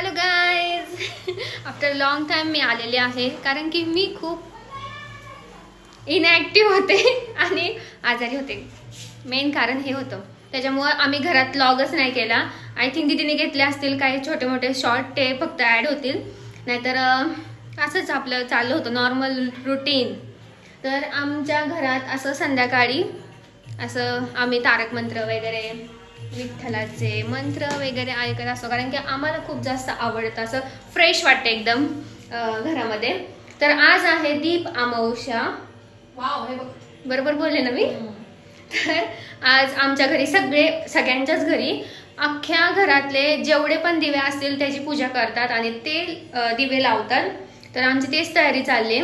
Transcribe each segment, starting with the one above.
Hello guys, after long time मी आलेले आहे कारण की मी खूप इनॅक्टिव्ह होते आणि आजारी होते. मेन कारण हे होतं, त्याच्यामुळं आम्ही घरात व्लॉगच नाही केला. आय थिंक दीदीने घेतले असतील काही छोटे मोठे शॉर्ट, ते फक्त ॲड होतील, नाहीतर असंच आपलं चाललं होतं नॉर्मल रुटीन. तर आमच्या घरात असं संध्याकाळी असं आम्ही तारक मंत्र वगैरे, विठ्ठलाचे मंत्र वगैरे ऐकत असतो, कारण की आम्हाला खूप जास्त आवडतं, असं फ्रेश वाटतं एकदम घरामध्ये. तर आज आहे दीप अमावस्या. वाव, हे बघ बरोबर बोलले ना मी? तर आज आमच्या घरी सगळ्यांच्याच घरी अख्ख्या घरातले जेवढे पण दिवे असतील त्याची पूजा करतात आणि ते दिवे लावतात. तर आमची तेच तयारी चालली.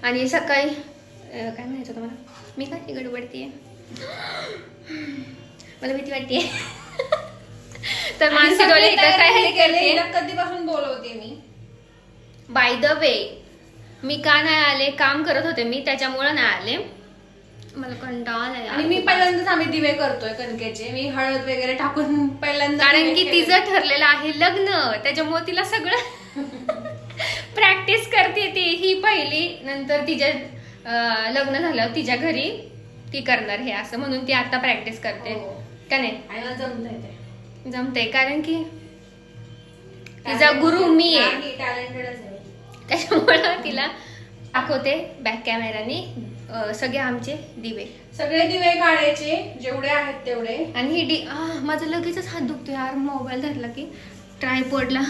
आणि सकाळी काय म्हणायचं तुम्हाला, मी काय गडबडतीये, मला भीती वाटते. तर मानसी डोले इथं काय करते, कधीपासून बोलवते मी. बाय द वे मी का नाही आले, काम करत होते मी, त्याच्यामुळे नाही आले. मला कंटाळा आलाय. आणि मी पहिल्यांदाच आम्ही दिवे करतोय कणकेचे. मी हळद वगैरे टाकून पहिल्यांदा, कारण की तिचं ठरलेलं आहे लग्न, त्याच्यामुळे तिला सगळं प्रॅक्टिस करते. ही पहिली, नंतर तिच्या लग्न झालं तिच्या घरी ती करणार हे असं, म्हणून ती आता प्रॅक्टिस करते. का नाही जमते, कारण की तिचा गुरु मी आहे, टॅलेंटेडच आहे. त्याच्यामुळं तिला दाखवते बॅक कॅमेराने सगळे आमचे दिवे. सगळे दिवे काढायचे जेवढे आहेत तेवढे. आणि ही माझं लगेचच हात दुखतो यार, मोबाईल धरला की ट्रायपॉडला.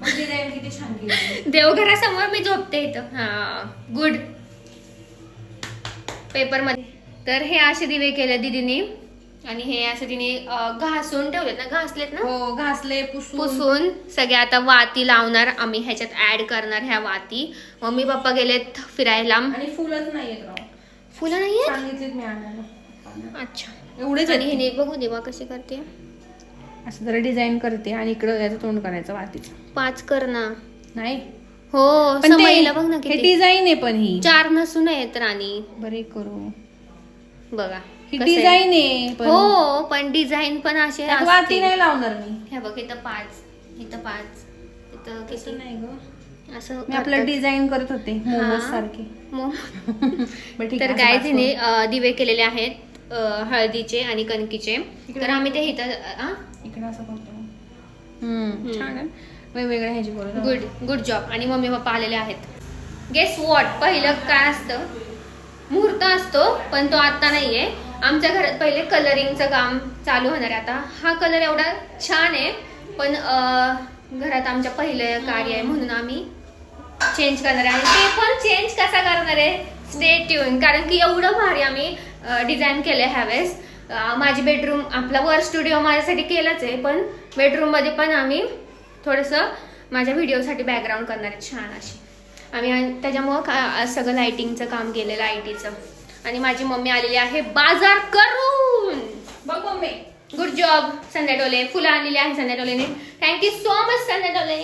किती छान केली. देवघरासमोर मी झोपते इथं. हा गुड. पेपर मध्ये तर हे असे दिवे केले दीदीने, आणि हे असं तिने घासून ठेवलेत ना, घासलेत ना, हो घासले, पुसून सगळे. आता वाती लावणार आम्ही, ह्याच्यात ऍड करणार ह्या वाती. मम्मी पप्पा गेलेत फिरायला. आणि फुलंच नाहीयेत राव. फुलं नाहीये, सांगितलीत मी आणायला. अच्छा एवढेच. आणि हिने बघू दे बा कशी करते. असं जरा डिझाईन करते आणि इकडं याचं तोंड करायचं वातीचं. 5 कर ना. नाही हो, पण समईला बघ ना हे किती. डिझाईन आहे, पण ही 4 नसून आहेत राणी. बरे करू. बघा ही कसं आहे. डिझाईन आहे पण. हो, पण डिझाईन पण असे त्यात वाती असते. नाही लावणार मी. हे बघ, इथं 5, इथं 5, इथं किती तसं नाही ग. असं मी आपलं डिझाईन करत होते मोमोज सारखे. बरं, ठीक तर आहे, काय असं तिने पाच दिवे केलेले आहेत हळदीचे आणि कणकीचे. तर आम्ही ते इथं इकडे असं करतो. छान आहे. वेगवेगळ्या ह्याची करू. Good job. आणि मम्मी पप्पा आलेले आहेत. गेस वॉट, पहिलं काय असतं, मुहूर्त असतो, पण तो आता नाहीये. आमच्या घरात पहिले कलरिंगचं काम चालू होणार आहे. आता हा कलर एवढा छान आहे, पण घरात आमच्या पहिलं कार्य आहे म्हणून आम्ही चेंज करणार आहे. आणि ते पण चेंज कसा करणार आहे, स्टे ट्यून, कारण की एवढं भारी आम्ही डिझाईन केलं आहे ह्यावेळेस. माझी बेडरूम, आपला वर स्टुडिओ माझ्यासाठी केलाच आहे, पण बेडरूम मध्ये पण आम्ही थोडंसं माझ्या व्हिडिओसाठी बॅकग्राऊंड करणार आहे छान अशी आम्ही. त्याच्यामुळं सगळं लाइटिंगचं काम केलेलं, लाईटीचं. आणि माझी मम्मी आलेली आहे बाजार करून. बघ मम्मी. गुड जॉब संध्या डोले. फुलं आणलेली आहे संध्या डोलेने. थँक्यू सो मच संध्या डोले.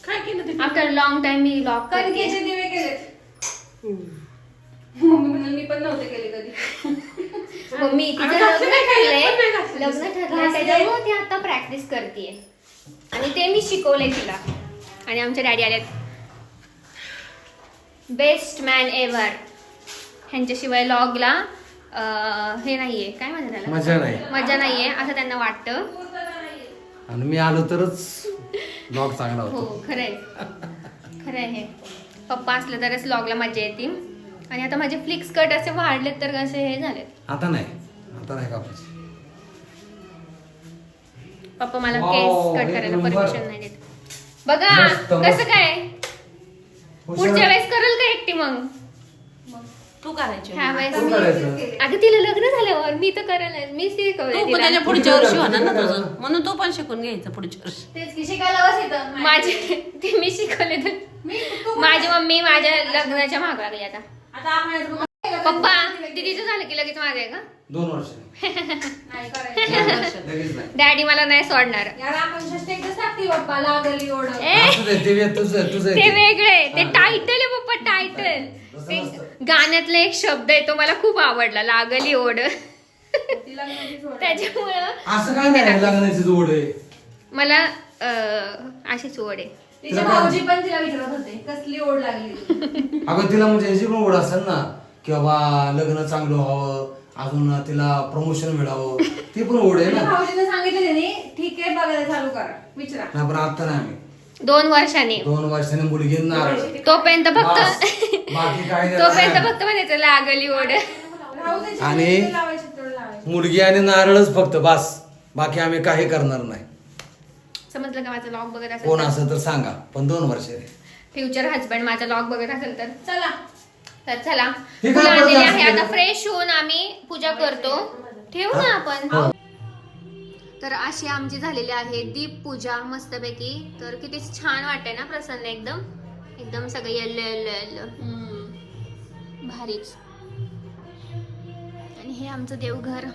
काय केलं ते? आफ्टर लॉंग टाइम मी व्लॉग करते. कणकेचे दिवे केलेत. मम्मी म्हणाली मी पण नव्हते केले कधी. मम्मी तिचं आम्ही लग्न घातले नाही, ठरलंय, पण नाही घातले. लग्न ठरलंय, घातले. त्याच्यामुळे ती आता प्रॅक्टिस करतेय आणि ते मी शिकवलंय तिला. आणि आमच्या डॅडी आलेत, बेस्ट मॅन एव्हर. ह्यांच्याशिवाय लॉगला हे नाहीये, काय म्हणतात त्याला, मजा नाहीये असं त्यांना वाटतं. आणि मी आलो तरच ब्लॉग चांगला हो, होतो. खरंय हे. पप्पा असलं तरच लॉगला मजा येते. आणि आता माझे फ्लिक्स कट असे वाढलेत तर असे हे झालेत. आता नाही कापायची. पप्पा मला Wow, केस कट एक करायला नंबर. परमिशन नाही देत. बघा मस्त, मस्त. कसं काय, पुढच्या वेळेस करल का एकटी मग? तू करायची ह्या वेळेस तू करायचं. अगं तिला लग्न झाल्यावर मी तर करायला, मी शिकवलंय तू पण तिला. त्याच्या पुढच्या वर्षी होणार ना तुझं, म्हणून तू पण शिकून घ्यायचं पुढच्या वर्षी. तेच की शिकायला येतं. माझे ते मी शिकवले तर माझी मम्मी माझ्या लग्नाच्या माग लागली आता. आता आपण पप्पा दीदीचं झालं की लगेच माझं आहे का? 2 वर्ष नाही करायचं. लगेच नाही. डॅडी मला नाही सोडणार. यार आपण षष्टी एकदा सांगते बाप्पा लागली ओढ. असू दे, ते तुझं ते वेगळे, ते हा. टायटल आहे पप्पा, टायटल. तसं ते नसतं. गाण्यातला एक शब्द आहे, तो मला खूप आवडला, लागली ओढ. ती लग्नाची सोड. त्याच्यामुळं असं काय नाही लग्नाची जोड आहे. मला अशीच ओढ आहे. तिच्या भाऊजी पण तिला विचारत होते कसली ओढ लागली. अगं तिला म्हणजे ह्याची पण ओढ असेल ना की बाबा लग्न चांगलं व्हावं, अजून तिला प्रमोशन मिळावं, ती पण ओढ आहे ना. भाऊजीने सांगितलं त्याने ठीक आहे बघायला चालू करा विचारा. नाही पण आता नाही आम्ही 2 वर्षांनी 2 वर्षांनी मुलगी नारळ तोपर्यंत फक्त बाकी काय नाही. तोपर्यंत फक्त म्हणायचं लागली ओढ. राहू दे, आणि जेवढं लावायचं तेवढं लावायचं. मुलगी आणि नारळच फक्त बस, बाकी आम्ही काही करणार नाही. समजलं का? माझा लॉग बघत कोण असेल असं तर सांगा, पण 2 वर्ष फ्युचर हजबंड माझा लॉग बघत असेल तर चला चला. हे काय फुलं आणलेली बघा, आहे. असं आता फ्रेश होऊन आम्ही पूजा करतो. ठेवू ना आपण. हो. तर अशी आमची झालेली आहे दीप पूजा मस्तपैकी. तर किती छान वाटतंय ना, प्रसन्न एकदम एकदम सगळं येल्लो येल्लो येल्लो भारीच. आणि हे आमचं देवघर.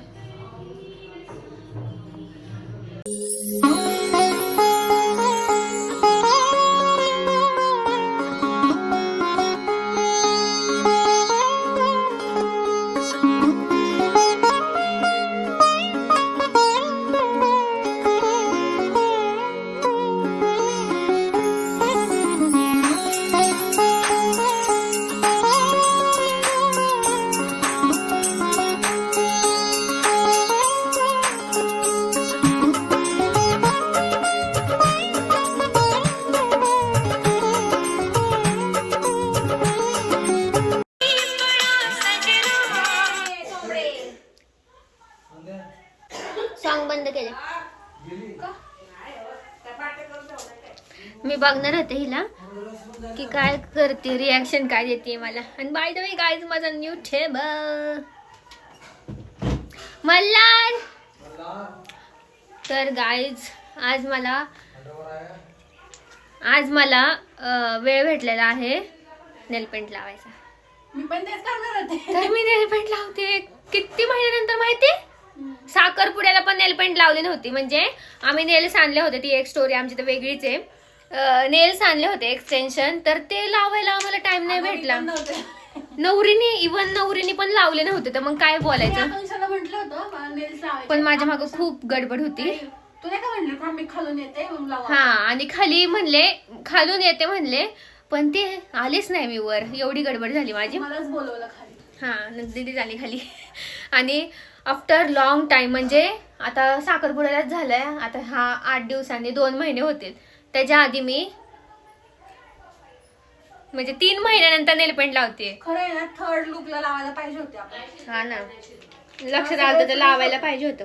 सॉन्ग बंद केले. मी बघणार होते हिला की काय करते, रिॲक्शन काय देते मला. आणि बाय द वे गाईज माझा न्यू टेबल मल्हार. तर गाईज आज मला वेळ भेटलेला आहे नेल पेंट लावायचा. मी पण तेच करणार होते. तर मी नेल पेंट लावते किती महिन्यानंतर माहिती. साखरपुड्याला पण नेल पेंट लावली नव्हती. म्हणजे आम्ही नेल्स आणले होते, ती एक स्टोरी आमची तर वेगळीच आहे. नेल्स आणले होते एक्सटेन्शन, तर ते लावायला आम्हाला टाइम नाही भेटला. नवरीने पण लावले नव्हते, तर मग काय बोलायचं. म्हटलं होतं मला nails लावायचे. पण माझ्या मागं खूप गडबड होती. तू नाही का म्हटलं का मी खालून येते मग लावा. हा, आणि खालून येते म्हणले, पण ते आलेच नाही मी वर. एवढी गडबड झाली माझी. मलाच बोलवलं खाली. हा, नंतर झाली खाली. आणि आफ्टर लॉंग टाइम, म्हणजे आता साखरपुड्यालाच झालंय. आता हा 8 दिवसांनी 2 महिने होते. त्याच्या आधी मी म्हणजे 3 महिन्यानंतर नेल पेंट लावते. खरं आहे ना, थर्ड लुकला लावायला पाहिजे होते आपण. हा ना, लक्षात आलं तर लावायला पाहिजे होतं.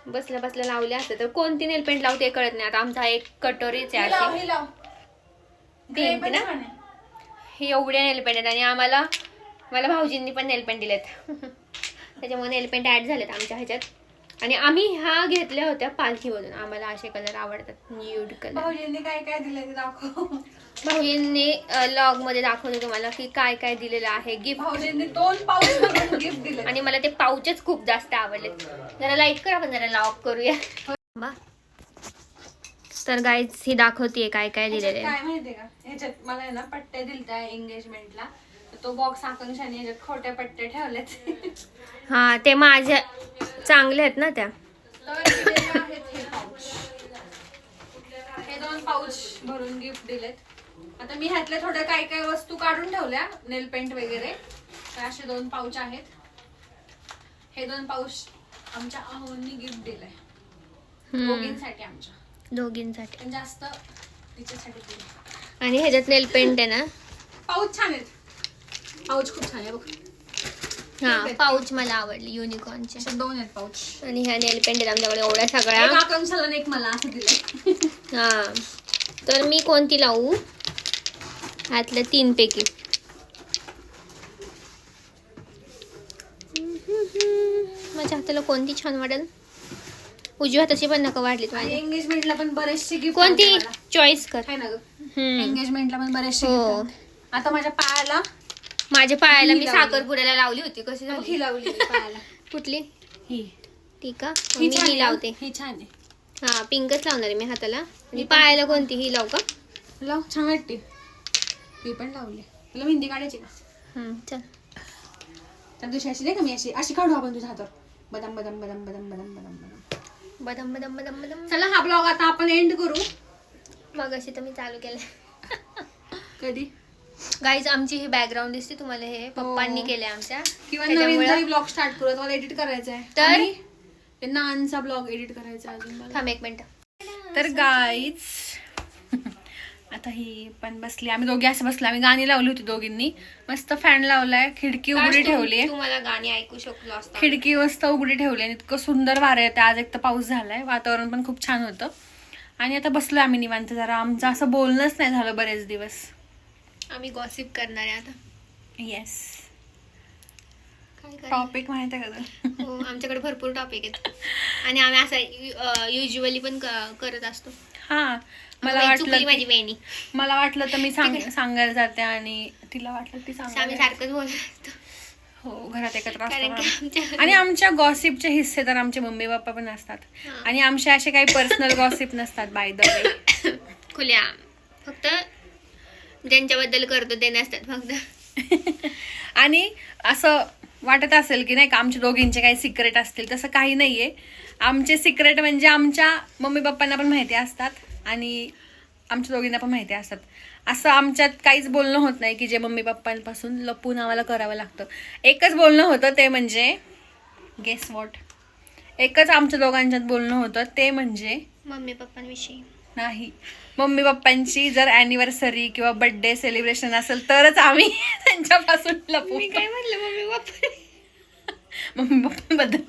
बसल्या बसल्या लावले असते तर. कोणती नेल पेंट लावते कळत नाही. आता आमचा एक कटोरीच आहे अशी. हे लाव. Pink पण ना? छान आहे. हे एवढ्या नेल पेंट आहेत. आणि मला भाऊजींनी पण नेल पेंट दिलेत. त्याच्यामुळे नेल पेंट ऍड झालेत आमच्या ह्याच्यात. आणि आम्ही ह्या घेतल्या होत्या पालखीमधून. आम्हाला असे कलर आवडतात, न्यूड कलर. भाऊजींनी काय काय दिलं ते दाखव. भाऊजींनी लॉग मध्ये दाखवलं तुम्हाला की काय काय दिलेलं आहे गिफ्ट. भाऊजींनी 2 पाऊच गिफ्ट दिले. आणि मला ते पाऊचच खूप जास्त आवडले. जरा लाईट कर, आपण जरा लॉग करूया. तर गाईज ही दाखवतीये काय काय दिलेलं आहे. काय माहितीये का, ह्याच्यात मला आहे ना पट्ट्या दिलत्या एंगेजमेंटला. तो बॉक्स आकांक्षाने ह्याच्यात खोट्या पट्ट्या ठेवल्यात. हा, ते माझ्या चांगल्या आहेत ना त्या. तर दिलेले आहेत हे पाऊच. हे 2 पाऊच भरून गिफ्ट दिलेत. आता मी ह्यातल्या थोड्या काय काय वस्तू काढून ठेवल्या, नेल पेंट वगैरे. तर असे 2 पाऊच आहेत. हे 2 पाऊच आमच्या अहोंनी गिफ्ट दिलंय दोघींसाठी, आमच्या दोघींसाठी. पण जास्त तिच्यासाठी दिलं. आणि ह्याच्यात नेल पेंट आहे ना. पाऊच छान आहेत. पाऊच खूप छान आहे बघ. हा, पाऊच मला आवडली युनिकॉर्नचे. असे 2 आहेत पाऊच. आणि ह्या नेल पेंट आहेत आमच्याकडे एवढ्या सगळ्या. एक आकांक्षाला आणि एक मला असं दिलंय. हा, तर मी कोणती लावू ह्यातल्या 3 पैकी. माझ्या हाताला कोणती छान वाटेल. उजव्या हाताची पण नका वाढली आणि माझी. एंगेजमेंटला पण बरेचसे गिफ्ट. कोणती चॉईस कर. आहे ना ग, हम्म. एंगेजमेंटला पण बरेचसे हो. gift आहेत. आता माझ्या पायाला माझ्या पायाला मी ही लावली. साखरपुड्याला लावली होती. कशी ही झाली? लावली पायाला. कुठली? ही ठीक आहे, ही मी छान ही आहे. लावते. ही छान आहे. हा, पिंकच लावणार आहे मी हाताला. आणि पायाला कोणती? ही लावू का? लाव, छान वाटते. मी पण लावली. तुला मेहंदी काढायची का? चल. तर दुसरी अशी नाही का, मी अशी काढू आपण तुझ्या हातावर. बदाम बदाम बदाम बदाम बदाम बदाम बदाम. बदम बदम बदम बदम. चला हा ब्लॉग आता आपण एंड करू. मग अशी तर मी चालू केलं. कधी गाईज आमची ही बॅकग्राऊंड दिसते तुम्हाला, हे पप्पांनी केले आमच्या. किंवा नवीन त्याच्यामुळं- जरी ब्लॉग स्टार्ट करू मला एडिट करायचा आहे. तर? आणि ते नानचा ब्लॉग एडिट करायचा आहे अजून मला. थांब एक मिनिट. तर गाईज आता ही पण बसली, आम्ही दोघी असं बसलो, आम्ही गाणी लावली होती दोघींनी. मस्त फॅन लावलाय, खिडकी उघडी ठेवली आहे, तुम्हाला गाणी ऐकू शकलो असता. खिडकी मस्त उघडी ठेवली आणि इतकं सुंदर वारं येते. आज एक तर पाऊस झालाय, वातावरण पण खूप छान होतं. आणि आता बसलोय आम्ही निवांत जरा. आमचं असं बोलणंच नाही झालं बरेच दिवस. आम्ही गॉसिप करणार आहे आता. येस. काय करणार? टॉपिक माहिती आहे का तुला? हो, आमच्याकडे भरपूर टॉपिक आहेत आणि आम्ही असं युजली पण करत असतो. हा मला चुकली वाटलं माझी बहिणी. मला वाटलं तर मी सांगायला जाते आणि तिला वाटलं ती आम्ही सांगायला. सारखंच बोलत असतो. हो घरात एकत्र कारण की असतो आमच्या आणि आमच्या गॉसिपचे हिस्से तर आमचे मम्मी पप्पा पण असतात. हा. आणि आमचे असे काही पर्सनल गॉसिप नसतात बाय द वे. खुल्या फक्त ज्यांच्याबद्दल करतो ते नसतात फक्त. आणि असं वाटत असेल की नाही का आमच्या दोघींचे काही सिक्रेट असतील, तसं काही नाहीये. आमचे सिक्रेट म्हणजे आमच्या मम्मी पप्पांना पण माहिती असतात आणि आमच्या दोघींना पण माहिती असतात. असं आमच्यात काहीच बोलणं होत नाही की जे मम्मी पप्पांपासून लपून आम्हाला करावं लागतं. एकच बोलणं होतं ते म्हणजे गेस वॉट. एकच आमच्या दोघांच्यात बोलणं होतं ते म्हणजे मम्मी पप्पांविषयी. नाही, मम्मी पप्पांची जर अॅनिव्हर्सरी किंवा बर्थडे सेलिब्रेशन असेल तरच आम्ही त्यांच्यापासून लपू. मी काय म्हटलं मम्मी पप्पा. मम्मी पप्पांबद्दल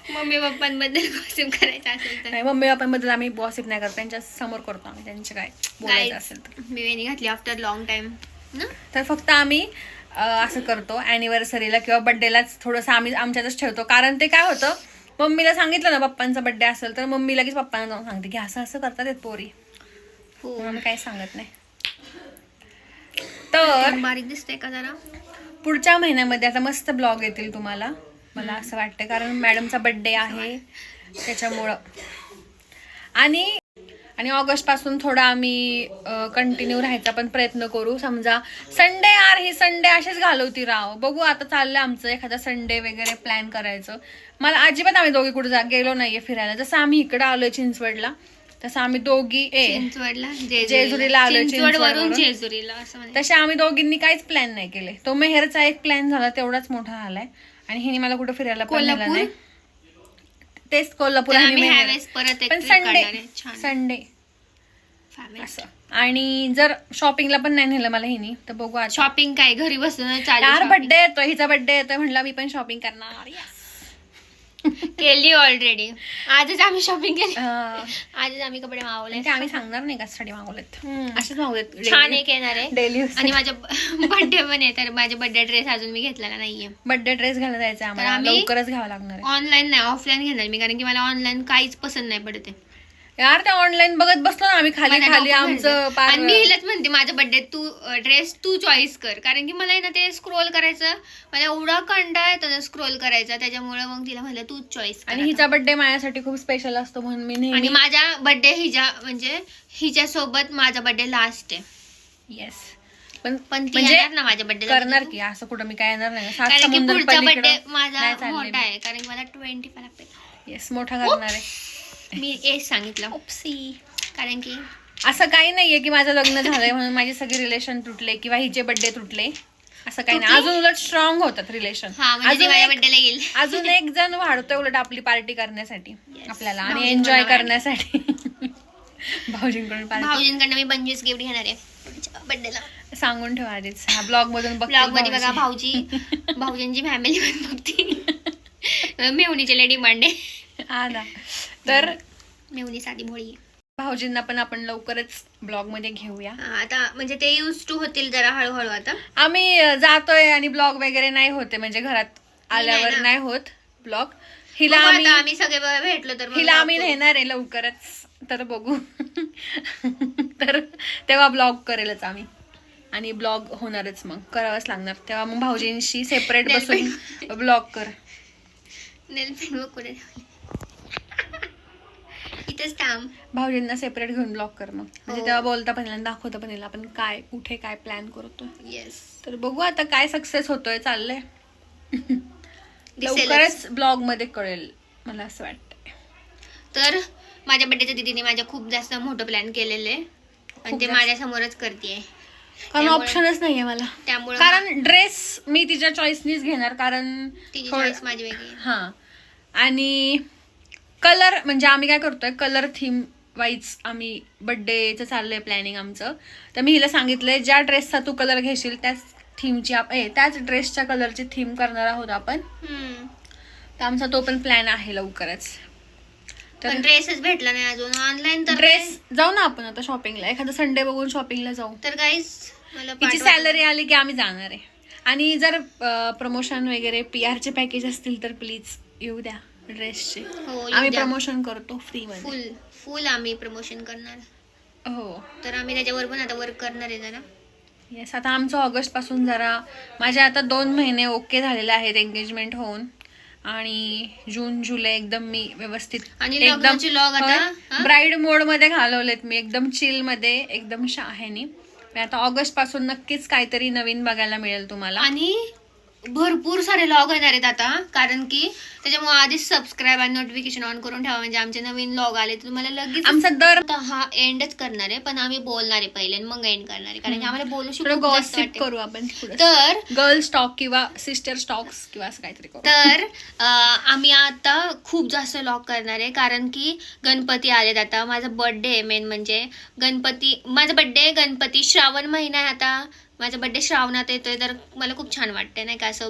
मम्मी पप्पांबद्दल गॉसिप करायचं असेल तर नाही, मम्मी पप्पांबद्दल आम्ही गॉसिप नाही करत, त्यांच्या समोर करतो आम्ही त्यांचे काय बोलायचं असेल तर. मी वेणी घातली आफ्टर लॉंग टाइम ना. तर फक्त आम्ही असं करतो अॅनिव्हर्सरीला किंवा बर्थडेलाच थोडंसं आम्ही आमच्यातच ठेवतो. कारण ते काय होतं, मम्मीला सांगितलं ना पप्पांचा बर्थडे असेल तर मम्मी लगेच पप्पांना जाऊन सांगते की असं असं करतात येत पोरी. हो, म्हणून आम्ही काही सांगत नाही. तर बारीक दिसते का जरा. पुढच्या महिन्यामध्ये आता मस्त ब्लॉग येतील तुम्हाला, मला असं वाटतं, कारण मॅडमचा बर्थडे आहे त्याच्यामुळं. आणि ऑगस्ट पासून थोडा आम्ही कंटिन्यू राहायचा पण प्रयत्न करू. समजा संडे ही संडे असेच घालवती राव. बघू आता चाललंय आमचं एखादा संडे वगैरे प्लॅन करायचं. मला अजिबात आम्ही दोघी कुठे गेलो नाहीये फिरायला. जसं आम्ही इकडं आलोय चिंचवडला तसं आम्ही दोघी चिंचवडला जेजुरीला आलोय, चिंचवडवरून जेजुरीला असं म्हणजे. तसे आम्ही दोघींनी काहीच प्लॅन नाही केले. तो मेहरचा एक प्लॅन झाला तेवढाच मोठा झालाय. आणि हिने मला कुठं फिरायला पण नेलं कोल्हापूर? नाही. तेच कोल्हापूर तर आणि आम्ही मेहर. ह्यावेळेस परत एक पण trip काढणार आहे. संडे छान. Sunday Family. असं. आणि जर शॉपिंगला पण नाही नेलं मला हिनी तर बघू आता. शॉपिंग काय घरी बसून यार चालू. बर्थडे येतोय, हिचा बर्थडे येतोय म्हणलं मी पण शॉपिंग करणार. केली ऑलरेडी. आजच आम्ही शॉपिंग केली. अं, आजच आम्ही कपडे मागवले. ते आम्ही सांगणार नाही का स्टडी मागवलेत, असेच मागवलेत. छान एक येणार आहे. डेली आणि माझ्या बर्थडे पण आहे, तर माझा बर्थडे ड्रेस अजून मी घेतलेला नाहीये. बर्थडे ड्रेस घालायला जायचं आम्हाला, आम्ही- लवकरच घ्यावं लागणार आहे. ऑनलाईन नाही, ऑफलाईन घेणार मी, कारण की मला ऑनलाईन काहीच पसंत नाही पडते. यार ते ऑनलाईन बघत बसलो ना आम्ही खाली मला खाली डोकं आमचं फिरतं. आणि मी पार. हिलाच म्हणते माझा बर्थडे तू ड्रेस तू चॉईस कर, कारण की मला आहे ना ते स्क्रोल करायचं, मला एवढा कंटाळा येतो ना स्क्रोल करायचा, त्याच्यामुळे मग तिला म्हणलं तू चॉईस कर. आणि हिचा बर्थडे माझ्यासाठी खूप स्पेशल असतो म्हणून मी आणि नेहमी माझा बर्थडे हिच्या सोबत माझा बर्थडे लास्ट आहे. येस पण पण ती म्हणजे येणार ना माझ्या बर्थडे, करणार की असं कुठं मी काय येणार नाही. सात कारण की समुंदर पुढचा पलीकडं बर्थडे माझा नाही चालले मोठा आहे, कारण की मला 25 लागते. येस मोठा करणार आहे. मी एज सांगितलं कारण की असं काही नाहीये की माझं लग्न झालंय म्हणून माझे सगळे रिलेशन तुटले किंवा हिचे बर्थडे तुटले, असं काही नाही. अजून उलट स्ट्रॉंग होतात रिलेशन. हा म्हणजे ती माझ्या बर्थडेला येईल. अजून एक जण वाढतोय उलट आपली पार्टी करण्यासाठी आपल्याला आणि भाऊजींकडनं एन्जॉय वाढ. करण्यासाठी. भाऊजींकडून पार्टी भाऊजींकडनं मी 25 गिफ्ट घेणार आहे बर्थडेला. सांगून ठेवा आधीच. हा ब्लॉग मधून ब्लॉग मध्ये बघा भाऊजींची फॅमिली पण बघते. मेहुणीचे लेडी मांडे, हा ना. तर मेहुणी साधी भोळी. भाऊजींना पण आपण लवकरच ब्लॉग मध्ये घेऊया. आता म्हणजे ते यूज टू होतील जरा हळूहळू. आता आम्ही जातोय आणि ब्लॉग वगैरे नाही होते, म्हणजे घरात आल्यावर ना. नाही होत ब्लॉग. हिला बघू आम्ही आता आम्ही सगळे भेटलो तर मग हिला आम्ही दाखवू. नेणार आहे लवकरच, तर बघू. तर तेव्हा ब्लॉग करेलच आम्ही आणि ब्लॉग होणारच, मग करावंच लागणार. तेव्हा मग भाऊजींशी सेपरेट बसून ब्लॉग कर. नेल पेंट बघ कुठे ठेवली. इथेच थांब. भाऊजींना सेपरेट घेऊन ब्लॉग कर मग, म्हणजे तेव्हा बोलता पण येईल, दाखवता पण येईल आपण काय कुठे काय प्लॅन करतोय. येस. तर बघू आता काय सक्सेस होतोय, चाललंय. लवकरच ब्लॉग मध्ये कळेल मला असं वाटतंय. तर माझ्या बड्डेच्या दीदीने माझ्या खूप जास्त मोठं प्लॅन केलेलं आहे आणि खूप ते जास्त. माझ्या समोरच करते. कारण त्यामुळे- ऑप्शनच नाहीये मला. त्यामुळे कारण ड्रेस मी तिच्या चॉईसनीच घेणार, कारण तिची थोडं- चॉईस माझी वेगळी आहे. हा. आणि कलर म्हणजे आम्ही काय करतोय, कलर थीम वाईज आम्ही बर्थडेचं चाललंय प्लॅनिंग आमचं. तर मी हिला सांगितलंय ज्या ड्रेसचा तू कलर घेशील त्याच थीमची त्याच ड्रेसच्या कलरची थीम करणार आहोत आपण. तर आमचा तो पण प्लॅन आहे लवकरच. तर पण ड्रेसच भेटला नाही अजून ऑनलाईन. तर ड्रेस जाऊ ना आपण आता शॉपिंगला, एखादा संडे बघून शॉपिंगला जाऊ. तर गाईस मला तिची पाठवा. सॅलरी आली की आम्ही जाणार आहे. आणि जर प्रमोशन वगैरे PR चे पॅकेज असतील तर प्लीज येऊ द्या ड्रेसचे. हो, येऊ आम्ही द्या. प्रमोशन करतो फ्री मध्ये. फुल आम्ही प्रमोशन करणार. हो तर आम्ही त्याच्यावर पण आता वर्क करणार आहे जरा. येस. आता आमचं ऑगस्ट पासून जरा माझे आता 2 महिने ओके झालेले आहेत एंगेजमेंट होऊन. आणि जून जुलै एकदम मी व्यवस्थित आणि लग्नाची log आता, हा? ब्राईड मोड मध्ये घालवलेत मी, एकदम चिल मध्ये, एकदम शहाणी. आता ऑगस्ट पासून नक्कीच काहीतरी नवीन बघायला मिळेल तुम्हाला. आणि भरपूर सारे लॉग येणार आहेत आता, कारण की त्याच्यामुळे आधीच सबस्क्राईब आणि नोटिफिकेशन ऑन करून ठेवा, म्हणजे आमचे नवीन लॉग आले तर तुम्हाला लगेच. आमचा दर आता हा एंडच करणार आहे, पण आम्ही बोलणार आहे पहिले आणि मग एंड करणार आहे, कारण की आम्हाला बोलू थोडं गॉसिप करू आपण पुढे. तर गर्ल स्टॉक किंवा सिस्टर स्टॉक्स किंवा असं काहीतरी करू. तर आम्ही आता खूप जास्त लॉग करणार आहे, कारण की गणपती आलेत आता. माझा बर्थडे आहे मेन म्हणजे गणपती. माझा बर्थडे गणपती श्रावण महिना आहे आता. माझा बर्थडे श्रावणात येतोय, तर मला खूप छान वाटतंय नाही का, असं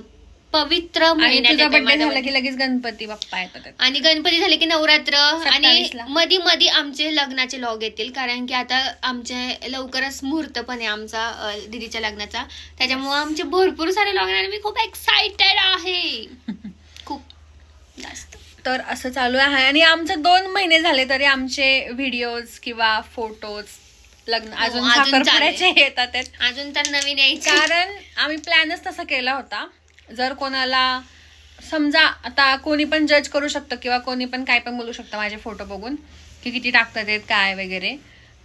पवित्र आणि महिन्यात तुझा येतोय बर्थडे माझा झाला birthday. की लगेच गणपती बाप्पा येतात. आणि गणपती झाले की नवरात्र आणि 27 ला. मधी मधी आमचे लग्नाचे लॉग येतील, कारण की आता आमचे लवकरच मुहूर्त पण आहे आमचा दीदीच्या लग्नाचा. त्याच्यामुळे आमचे भरपूर सारे लॉग येणार. मी खूप एक्साइटेड आहे, खूप जास्त. तर असं चालू आहे. आणि आमचं 2 महिने झाले तरी आमचे व्हिडिओज किंवा फोटोज लग्न अजून अजून साखरपुड्याचे येतात आहेत. अजून तर नवीन यायचे. कारण आम्ही प्लॅनच तसा केला होता. जर कोणाला समजा आता कोणी पण जज करू शकतं किंवा कोणी पण काय पण बोलू शकतं माझे फोटो बघून की किती टाकतात आहेत काय वगैरे,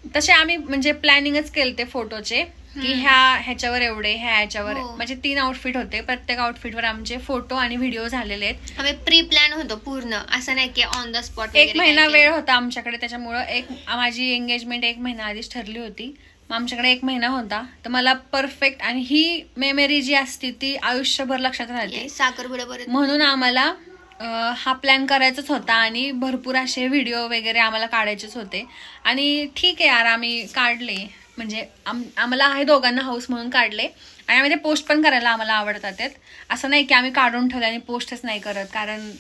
तसे आम्ही म्हणजे प्लॅनिंगच केले ते फोटोचे की ह्याच्यावर एवढे, ह्याच्यावर हो. म्हणजे 3 आउटफिट होते. प्रत्येक आउटफिटवर आमचे फोटो आणि व्हिडिओ झालेले आहेत. आम्ही प्री प्लॅन होतो पूर्ण, असं नाही की ऑन द स्पॉट. 1 महिना वेळ होता आमच्याकडे, त्याच्यामुळं माझी एंगेजमेंट 1 महिना आधीच ठरली होती. मग आमच्याकडे 1 महिना होता. तर मला परफेक्ट, आणि ही मेमरी जी असते ती आयुष्यभर लक्षात राहते. साखरपुडा परत म्हणून आम्हाला हा प्लॅन करायचाच होता आणि भरपूर असे व्हिडिओ वगैरे आम्हाला काढायचेच होते. आणि ठीक आहे यार, आम्ही काढले, म्हणजे आम्हाला आहे दोघांना हाऊस म्हणून काढले. आणि आम्ही ते पोस्ट पण करायला आम्हाला आवडतात आहेत. असं नाही की आम्ही काढून ठेवले आणि पोस्टच नाही करत कारण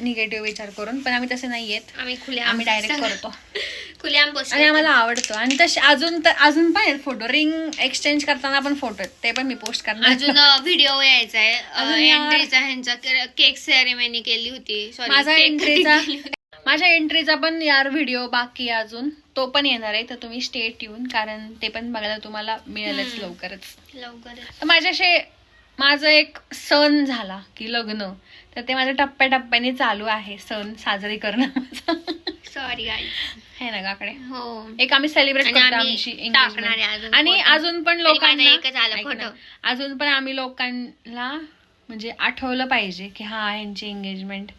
निगेटिव्ह विचार करून, पण आम्ही तसे नाही आहेत. आम्ही डायरेक्ट करतो खुलेआम पोस्ट आणि आम्हाला आवडतो. आणि तसे अजून पण आहेत फोटो, रिंग एक्सचेंज करताना पण फोटो आहेत, ते पण मी पोस्ट करणार. अजून व्हिडिओ यायचा आहे अजून यार. एंट्रीचा. ह्यांचा केक सेरेमनी केली होती. माझ्या एंट्रीचा पण यार व्हिडिओ बाकी आहे अजून, तो पण येणार आहे. तर तुम्ही स्टे ट्यून, कारण ते पण बघायला तुम्हाला मिळेलच लवकरच. तर माझं एक सण झाला की लग्न, तर ते माझ्या टप्प्याटप्प्याने चालू आहे सण साजरी करणं माझं. सॉरी आहे ना गाकडे. हो. एक आम्ही सेलिब्रेट आणि करतो आम्ही आमची टाकणार आहे engagement. अजून आणि photo. अजून पण तरी माझा लोकांना एकच आला ऐक ना, photo. अजून पण आम्ही लोकांना म्हणजे आठवलं पाहिजे की हा यांची एंगेजमेंट,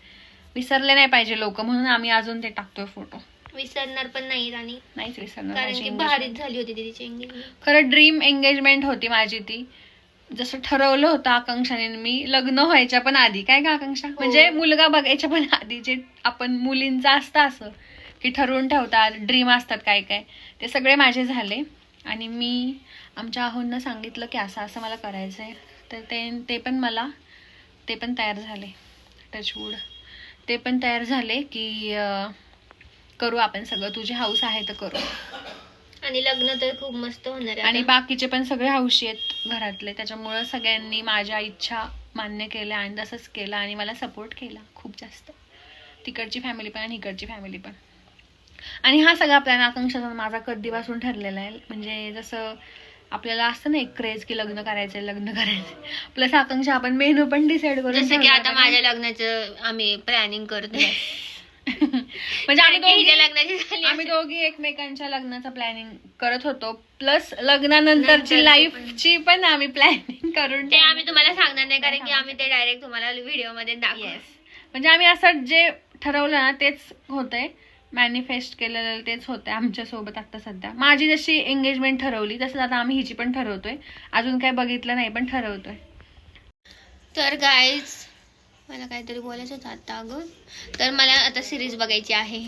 विसरले नाही पाहिजे लोक, म्हणून आम्ही अजून ते टाकतोय फोटो. विसरणार पण नाही आणि नाहीच विसरणार कारण माझी की engagement. भारीच झाली होती तिची एंगेजमेंट. खरं ड्रीम एंगेजमेंट होती माझी ती. जसं ठरवलं होतं आकांक्षाने मी लग्न व्हायच्या पण आधी, काय का आकांक्षा, म्हणजे मुलगा बघायच्या पण आधी जे आपण मुलींचं असतं असं की ठरवून ठेवतात, ड्रीम असतात काय काय, ते सगळे माझे झाले. आणि मी आमच्या आहोंना सांगितलं की असं असं मला करायचं आहे. तर ते पण तयार झाले. टचवूड ते पण तयार झाले की करू आपण सगळं, तुझी हाऊस आहे तर करू. आणि लग्न तर खूप मस्त होणार आहे आणि आता. बाकीचे पण सगळे हौशी आहेत घरातले, त्याच्यामुळं सगळ्यांनी माझ्या इच्छा मान्य केल्या आणि तसंच केलं आणि मला सपोर्ट केला खूप जास्त, तिकडची फॅमिली पण आणि इकडची फॅमिली पण. आणि हा सगळा प्लॅन आकांक्षाचा माझा कधीपासून ठरलेला आहे. म्हणजे जसं आपल्याला असतं ना एक क्रेज की लग्न करायचंय, प्लस आकांक्षा आपण मेनू पण डिसाईड करून जसं की ठेवला आता होता. माझ्या लग्नाचं आम्ही प्लॅनिंग करतोय. म्हणजे हिच्या लग्नाची झाली आम्ही दोघी एकमेकांच्या लग्नाचं प्लॅनिंग करत होतो, प्लस लग्नानंतरची लाईफची पण आम्ही प्लॅनिंग करून ते आम्ही तुम्हाला सांगणार नाही, कारण की आम्ही ते डायरेक्ट तुम्हाला व्हिडिओ मध्ये दाखवू. म्हणजे आम्ही असं जे ठरवलं ना तेच होतंय. मॅनिफेस्ट केलेलं तेच होते आमच्यासोबत आता सध्या. माझी जशी एंगेजमेंट ठरवली तसंच आता आम्ही हिची पण ठरवतोय. अजून काही बघितलं नाही पण ठरवतोय. तर गाईज मला काहीतरी बोलायचं होतं आता अगं. तर मला आता सिरीज बघायची आहे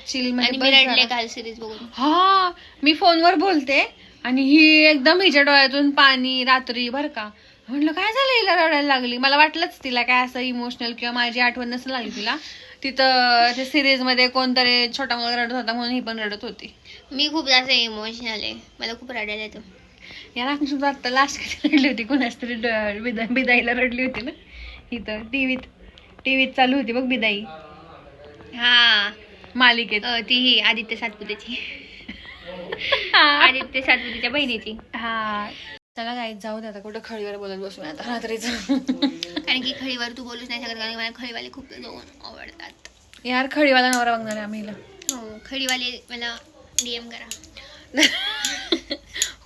चिल आणि मी रडले काल सिरीज बघून. हा मी फोनवर बोलते आणि ही एकदम हिच्या डोळ्यातून पाणी रात्री बर का. म्हणलं काय झालं हिला रडायला लागली. मला वाटलंच तिला काय असं इमोशनल किंवा माझी आठवण नसेल लागली तिला. तिथं त्या सिरीज मध्ये कोणतरी छोटा मुलगा रडत होता म्हणून ही पण रडत होती. मी खूप जास्त इमोशनल आहे, मला खूप रडायला येतं. याला आता लास्ट कधी रडली होती कोणाच तरी बिदाईला रडली होती ना. इथं टीव्हीत चालू होती बघ बिदाई हा मालिकेत. ती ही आदित्य सातपुतेची आदित्य सातपुतेच्या बहिणीची. हा चला गाईत जाऊ दे आता कुठं खळीवर बोलत बसू आता रात्रीचं. कारण की खळीवर तू बोलूच नाही शकत, कारण मला खळीवाले खूप दोन आवडतात. यार खळीवाला नवरा बघणार आहे आम्ही हिला. हो खळीवाले मला डीएम करा.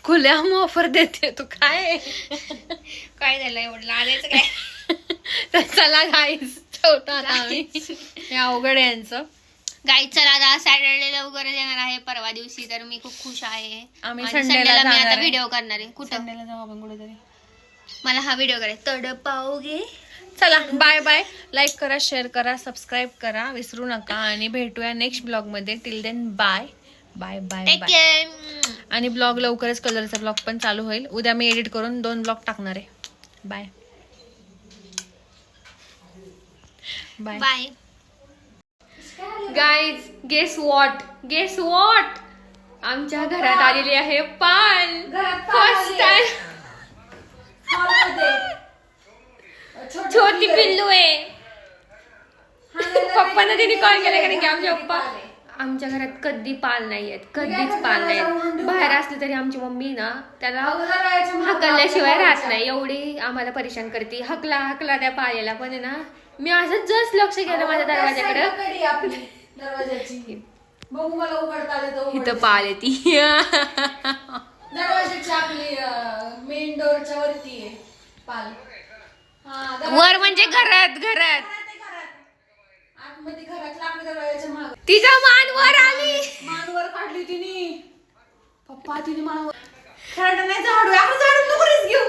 खुल्या ऑफर देते तू काय काय झालं एवढं लागायचं काय. तर चला गाईस ठेवतो आता आम्ही. हे अवघड आहे यांचं. गाईज चला आता सॅटर्डे लवकर येणार आहे परवा दिवशी, तर मी खूप खुश आहे. आम्ही आणि संडेला संडेला मी जाणार आता आहे. व्हिडिओ करणार आहे. कुठं संडेला जाऊ आपण कुठेतरी. मला हा व्हिडिओ करायचा तडपाओगे. चला बाय बाय. लाईक करा, शेअर करा, सबस्क्राईब करा विसरू नका आणि भेटूया नेक्स्ट ब्लॉग मध्ये. Till then bye bye bye take bye. Care. आणि ब्लॉग लवकरच कलरचा ब्लॉग पण चालू होईल. उद्या मी एडिट करून 2 ब्लॉग टाकणार आहे. Bye bye bye. Guys guess what आमच्या घरात आलेली आहे पाल. फर्स्ट टाइम छोटी पिल्लू आहे. पप्पांना तिने कॉल केला कारण की आमचे पप्पा आमच्या घरात कधी पाल नाही आहेत, कधीच पाल नाही आहेत. बाहेर असले तरी आमची मम्मी ना त्याला हकलल्याशिवाय राहत नाही. एवढी आम्हाला परेशान करते. हकला त्या पाल्याला. पण आहे ना मी असं जस्ट लक्ष केलं माझ्या दरवाजाकडे, बघू मला उघडता आले तर इथं पाल येते. दरवाजाची आपली मेन डोरच्या वरती आहे पाल. वर म्हणजे घरात आतमध्ये घरात लाकडी दरवाजाच्या मागे तिचा मान वर आली. मानवर काढली तिने. पप्पा तिने मानवर खरडा नाही झाडू. आपण झाडू नको रिस्क घेऊ.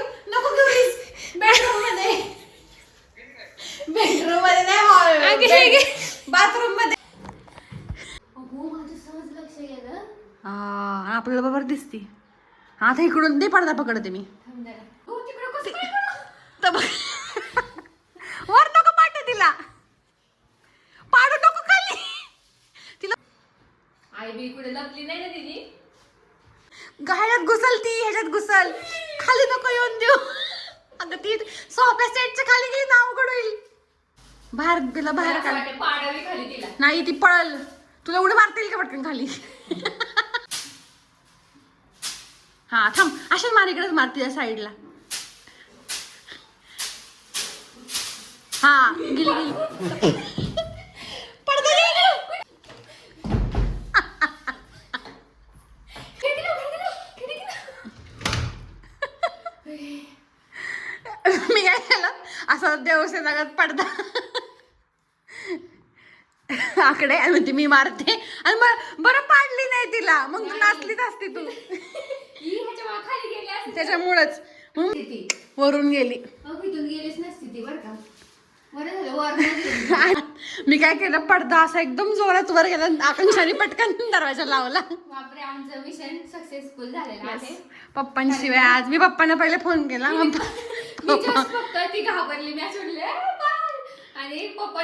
बेडरूम मध्ये नाही हॉल बाथरूम मध्ये. आपल्याला बरोबर दिसते. आता इकडून दे पडदा पकडते मी. वर नको पाठव तिला. पाडू नको खाली तिला. आई बी कुठे लपली नाही ना तिची. ह्याच्यात घुसल ती. ह्याच्यात घुसल. खाली नको येऊन देऊ. अगं ती सोफ्या सेटच्या खाली गेली ना अवघड होईल. बाहेर तिला बाहेर काढ. पाडावी खाली तिला. नाही ती पळल. तुला उडी मारता येईल का पटकन खाली. हा थांब. अशाच मार इकडेच मार तिच्या साईडला. हा गेली पडदा घे इकडं. मी काय केलं असं देवसे जागात पडदा आकडे आणि म्हणते मी मारते आणि मग बरं पाडली नाही तिला. मग नाचलीच असती तू. त्याच्यामुळेच वरून गेली. गेलीच नसती ती बरं का. मी काय केलं पडदा असा एकदम जोरात वर गेला. आकांक्षाने पटकन दरवाजा लावला. बापरे आमचा मिशन सक्सेसफुल झालेला आहे. पप्पांशिवाय आज मी पप्पांना पहिले फोन केला. मी just फक्त ती घाबरली. मी सोडले आणि पप्पा